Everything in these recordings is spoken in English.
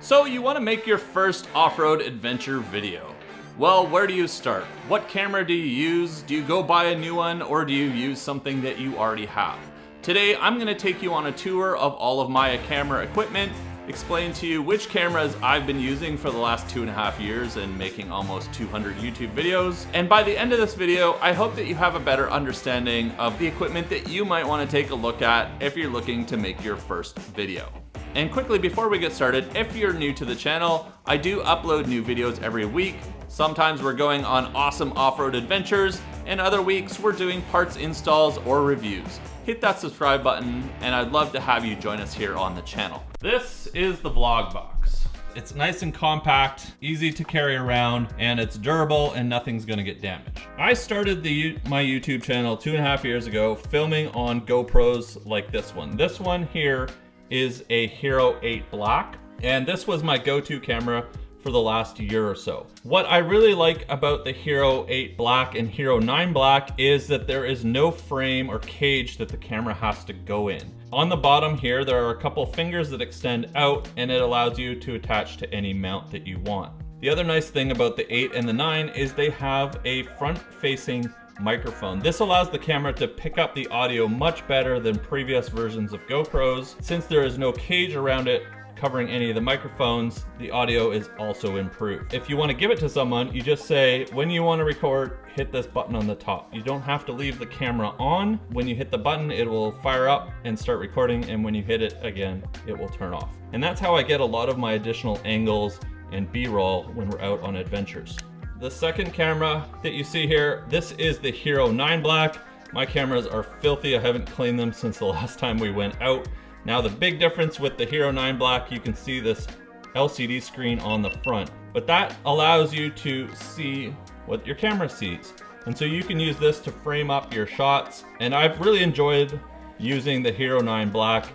So you want to make your first off-road adventure video. Well, where do you start? What camera do you use? Do you go buy a new one, or do you use something that you already have? Today, I'm going to take you on a tour of all of my camera equipment, explain to you which cameras I've been using for the last 2.5 years and making almost 200 YouTube videos. And by the end of this video, I hope that you have a better understanding of the equipment that you might want to take a look at if you're looking to make your first video. And quickly before we get started, if you're new to the channel, I do upload new videos every week. Sometimes we're going on awesome off-road adventures, and other weeks we're doing parts installs or reviews. Hit that subscribe button, and I'd love to have you join us here on the channel. This is the vlog box. It's nice and compact, easy to carry around, and it's durable and nothing's gonna get damaged. I started my YouTube channel 2.5 years ago filming on GoPros like this one. This one here is a Hero 8 Black, and this was my go-to camera for the last year or so. What I really like about the Hero 8 Black and Hero 9 Black is that there is no frame or cage that the camera has to go in. On the bottom here, there are a couple fingers that extend out, and it allows you to attach to any mount that you want. The other nice thing about the 8 and the 9 is they have a front-facing microphone. This allows the camera to pick up the audio much better than previous versions of GoPros. Since there is no cage around it covering any of the microphones, the audio is also improved. If you want to give it to someone, you just say, when you want to record, hit this button on the top. You don't have to leave the camera on. When you hit the button, it will fire up and start recording, and when you hit it again, it will turn off. And that's how I get a lot of my additional angles and B-roll when we're out on adventures. The second camera that you see here, this is the Hero 9 Black. My cameras are filthy. I haven't cleaned them since the last time we went out. Now the big difference with the Hero 9 Black, you can see this LCD screen on the front, but that allows you to see what your camera sees. And so you can use this to frame up your shots. And I've really enjoyed using the Hero 9 Black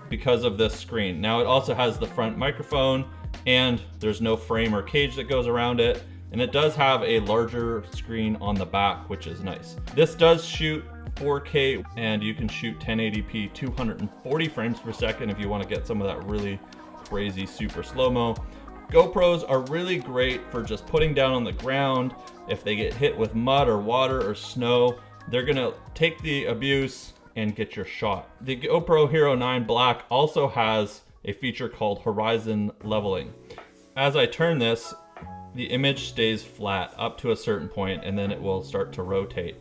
because of this screen. Now it also has the front microphone, and there's no frame or cage that goes around it. And it does have a larger screen on the back, which is nice. This does shoot 4K, and you can shoot 1080p 240 frames per second if you want to get some of that really crazy super slow-mo. GoPros are really great for just putting down on the ground. If they get hit with mud or water or snow, they're gonna take the abuse and get your shot. The GoPro Hero 9 Black also has a feature called horizon leveling. As I turn this, the image stays flat up to a certain point, and then it will start to rotate.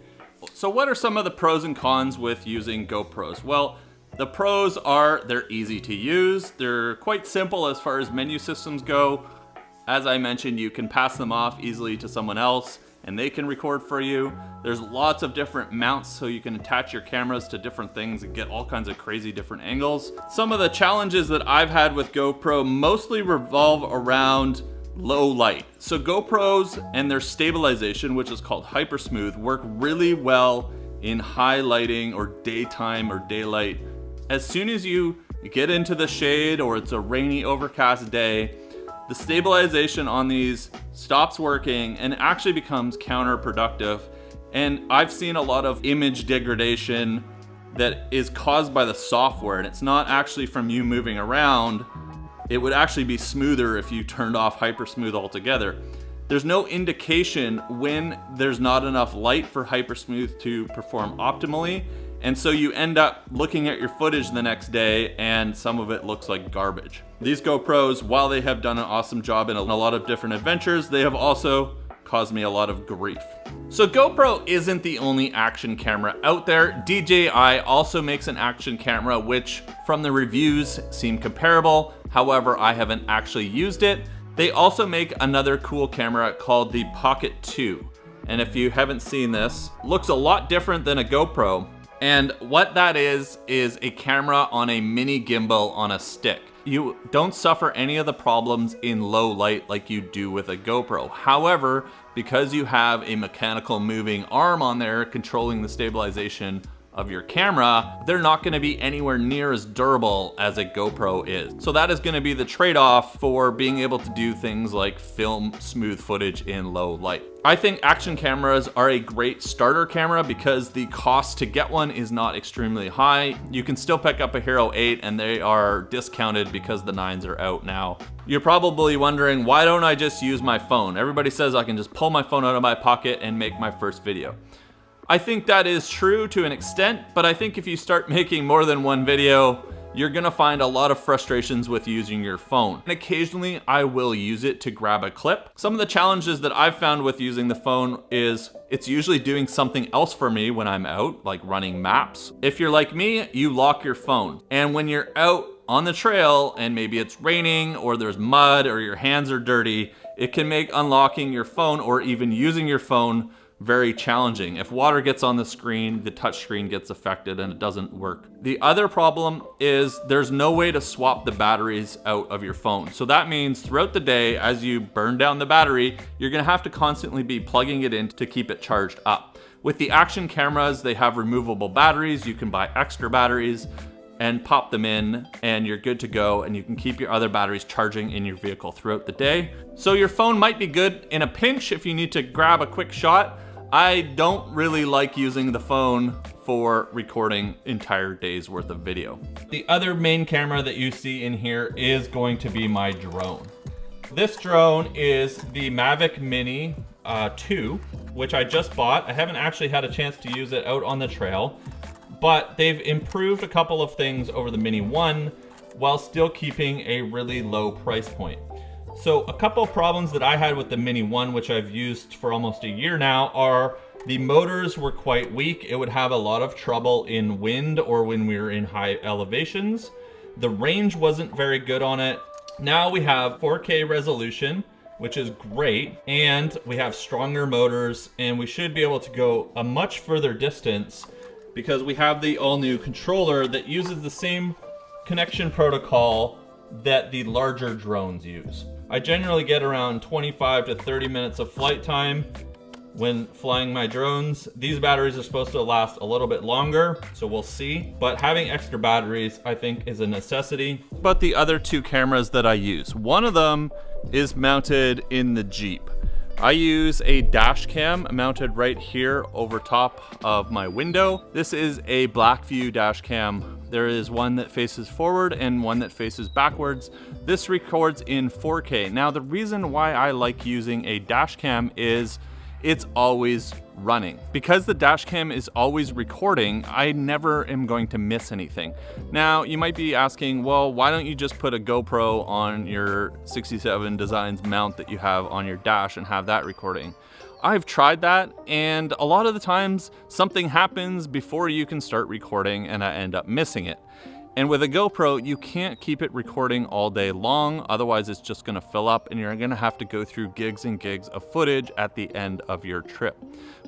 So what are some of the pros and cons with using GoPros? Well, the pros are they're easy to use. They're quite simple as far as menu systems go. As I mentioned, you can pass them off easily to someone else and they can record for you. There's lots of different mounts, so you can attach your cameras to different things and get all kinds of crazy different angles. Some of the challenges that I've had with GoPro mostly revolve around low light. So GoPros and their stabilization, which is called hypersmooth, work really well in high lighting or daytime or daylight. As soon as you get into the shade or it's a rainy, overcast day, the stabilization on these stops working and actually becomes counterproductive. And I've seen a lot of image degradation that is caused by the software, and it's not actually from you moving around. It would actually be smoother if you turned off hypersmooth altogether. There's no indication when there's not enough light for hypersmooth to perform optimally, and so you end up looking at your footage the next day and some of it looks like garbage. These GoPros, while they have done an awesome job in a lot of different adventures, they have also caused me a lot of grief. So GoPro isn't the only action camera out there. DJI also makes an action camera, which from the reviews seem comparable. However, I haven't actually used it. They also make another cool camera called the Pocket 2. And if you haven't seen this, looks a lot different than a GoPro. And what that is a camera on a mini gimbal on a stick. You don't suffer any of the problems in low light like you do with a GoPro. However, because you have a mechanical moving arm on there controlling the stabilization of your camera, they're not gonna be anywhere near as durable as a GoPro is. So that is gonna be the trade-off for being able to do things like film smooth footage in low light. I think action cameras are a great starter camera because the cost to get one is not extremely high. You can still pick up a Hero 8 and they are discounted because the 9s are out now. You're probably wondering, why don't I just use my phone? Everybody says I can just pull my phone out of my pocket and make my first video. I think that is true to an extent, but I think if you start making more than one video, you're gonna find a lot of frustrations with using your phone. And occasionally I will use it to grab a clip. Some of the challenges that I've found with using the phone is it's usually doing something else for me when I'm out, like running maps. If you're like me, you lock your phone. And when you're out on the trail and maybe it's raining or there's mud or your hands are dirty, it can make unlocking your phone or even using your phone very challenging. If water gets on the screen, the touch screen gets affected and it doesn't work. The other problem is there's no way to swap the batteries out of your phone. So that means throughout the day, as you burn down the battery, you're gonna have to constantly be plugging it in to keep it charged up. With the action cameras, they have removable batteries. You can buy extra batteries and pop them in and you're good to go, and you can keep your other batteries charging in your vehicle throughout the day. So your phone might be good in a pinch if you need to grab a quick shot. I don't really like using the phone for recording entire days worth of video. The other main camera that you see in here is going to be my drone. This drone is the Mavic Mini 2, which I just bought. I haven't actually had a chance to use it out on the trail, but they've improved a couple of things over the Mini 1 while still keeping a really low price point. So a couple of problems that I had with the Mini 1, which I've used for almost a year now, are the motors were quite weak. It would have a lot of trouble in wind or when we were in high elevations. The range wasn't very good on it. Now we have 4K resolution, which is great, and we have stronger motors, and we should be able to go a much further distance because we have the all-new controller that uses the same connection protocol that the larger drones use. I generally get around 25 to 30 minutes of flight time when flying my drones. These batteries are supposed to last a little bit longer, so we'll see. But having extra batteries, I think, is a necessity. But the other two cameras that I use, one of them is mounted in the Jeep. I use a dash cam mounted right here over top of my window. This is a Blackview dash cam. There is one that faces forward and one that faces backwards. This records in 4K. Now, the reason why I like using a dash cam is it's always running. Because the dash cam is always recording, I never am going to miss anything. Now, you might be asking, well, why don't you just put a GoPro on your 67 Designs mount that you have on your dash and have that recording? I've tried that, and a lot of the times something happens before you can start recording and I end up missing it. And with a GoPro, you can't keep it recording all day long, otherwise it's just gonna fill up and you're gonna have to go through gigs and gigs of footage at the end of your trip.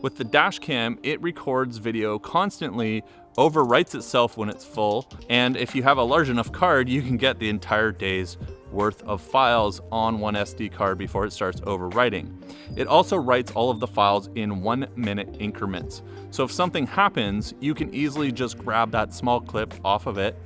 With the dash cam, it records video constantly, overwrites itself when it's full, and if you have a large enough card, you can get the entire day's worth of files on one SD card before it starts overwriting. It also writes all of the files in 1 minute increments. So if something happens, you can easily just grab that small clip off of it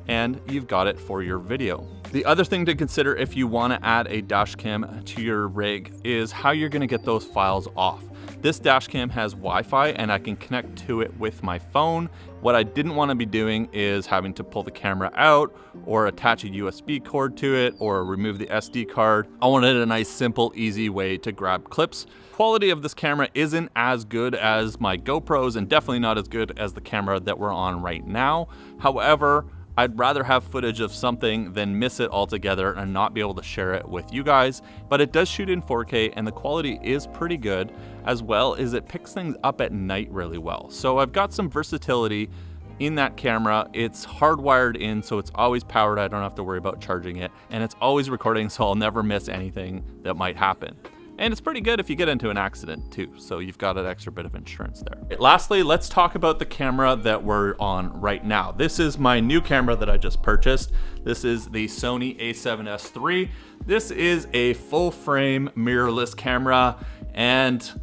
and you've got it for your video. The other thing to consider if you want to add a dash cam to your rig is how you're going to get those files off. This dash cam has Wi-Fi and I can connect to it with my phone. What I didn't want to be doing is having to pull the camera out or attach a USB cord to it or remove the SD card. I wanted a nice, simple, easy way to grab clips. Quality of this camera isn't as good as my GoPros and definitely not as good as the camera that we're on right now. However, I'd rather have footage of something than miss it altogether and not be able to share it with you guys. But it does shoot in 4K and the quality is pretty good, as well as it picks things up at night really well. So I've got some versatility in that camera. It's hardwired in, so it's always powered. I don't have to worry about charging it. And it's always recording, so I'll never miss anything that might happen. And it's pretty good if you get into an accident too, so you've got an extra bit of insurance there. Lastly, let's talk about the camera that we're on right now. This is my new camera that I just purchased. This is the Sony a7S III. This is a full frame mirrorless camera and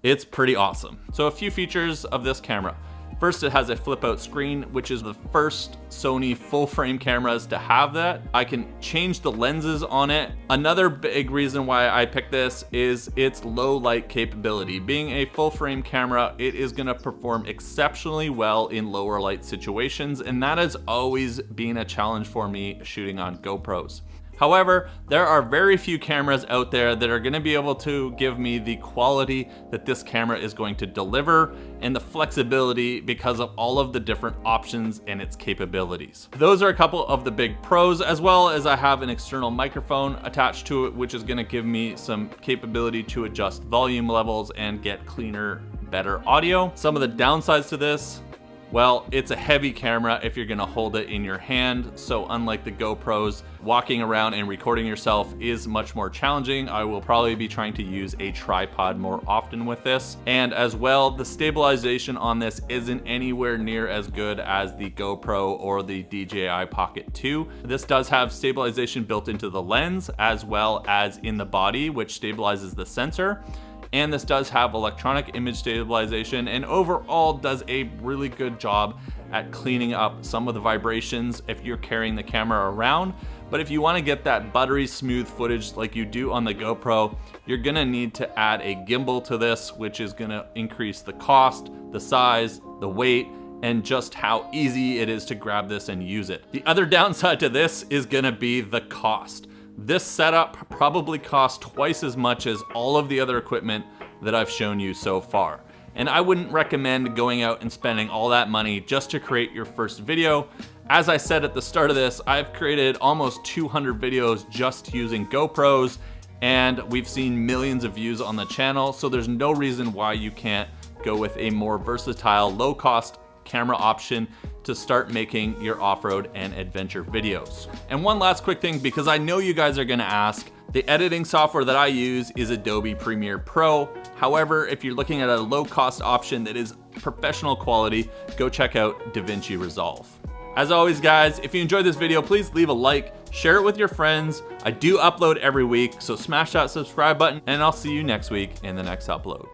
it's pretty awesome. So a few features of this camera. First, it has a flip out screen, which is the first Sony full frame cameras to have that. I can change the lenses on it. Another big reason why I picked this is its low light capability. Being a full frame camera, it is gonna perform exceptionally well in lower light situations, and that has always been a challenge for me shooting on GoPros. However, there are very few cameras out there that are going to be able to give me the quality that this camera is going to deliver and the flexibility because of all of the different options and its capabilities. Those are a couple of the big pros, as well as I have an external microphone attached to it, which is going to give me some capability to adjust volume levels and get cleaner, better audio. Some of the downsides to this: well, it's a heavy camera if you're gonna hold it in your hand, so unlike the GoPros, walking around and recording yourself is much more challenging. I will probably be trying to use a tripod more often with this. And as well, the stabilization on this isn't anywhere near as good as the GoPro or the DJI Pocket 2. This does have stabilization built into the lens as well as in the body, which stabilizes the sensor. And this does have electronic image stabilization and overall does a really good job at cleaning up some of the vibrations if you're carrying the camera around. But if you want to get that buttery smooth footage like you do on the GoPro, you're gonna need to add a gimbal to this, which is gonna increase the cost, the size, the weight, and just how easy it is to grab this and use it. The other downside to this is gonna be the cost. This setup probably costs twice as much as all of the other equipment that I've shown you so far. And I wouldn't recommend going out and spending all that money just to create your first video. As I said at the start of this, I've created almost 200 videos just using GoPros, and we've seen millions of views on the channel, so there's no reason why you can't go with a more versatile, low-cost camera option to start making your off-road and adventure videos. And one last quick thing, because I know you guys are gonna ask, the editing software that I use is Adobe Premiere Pro. However, if you're looking at a low-cost option that is professional quality, go check out DaVinci Resolve. As always, guys, if you enjoyed this video, please leave a like, share it with your friends. I do upload every week, so smash that subscribe button, and I'll see you next week in the next upload.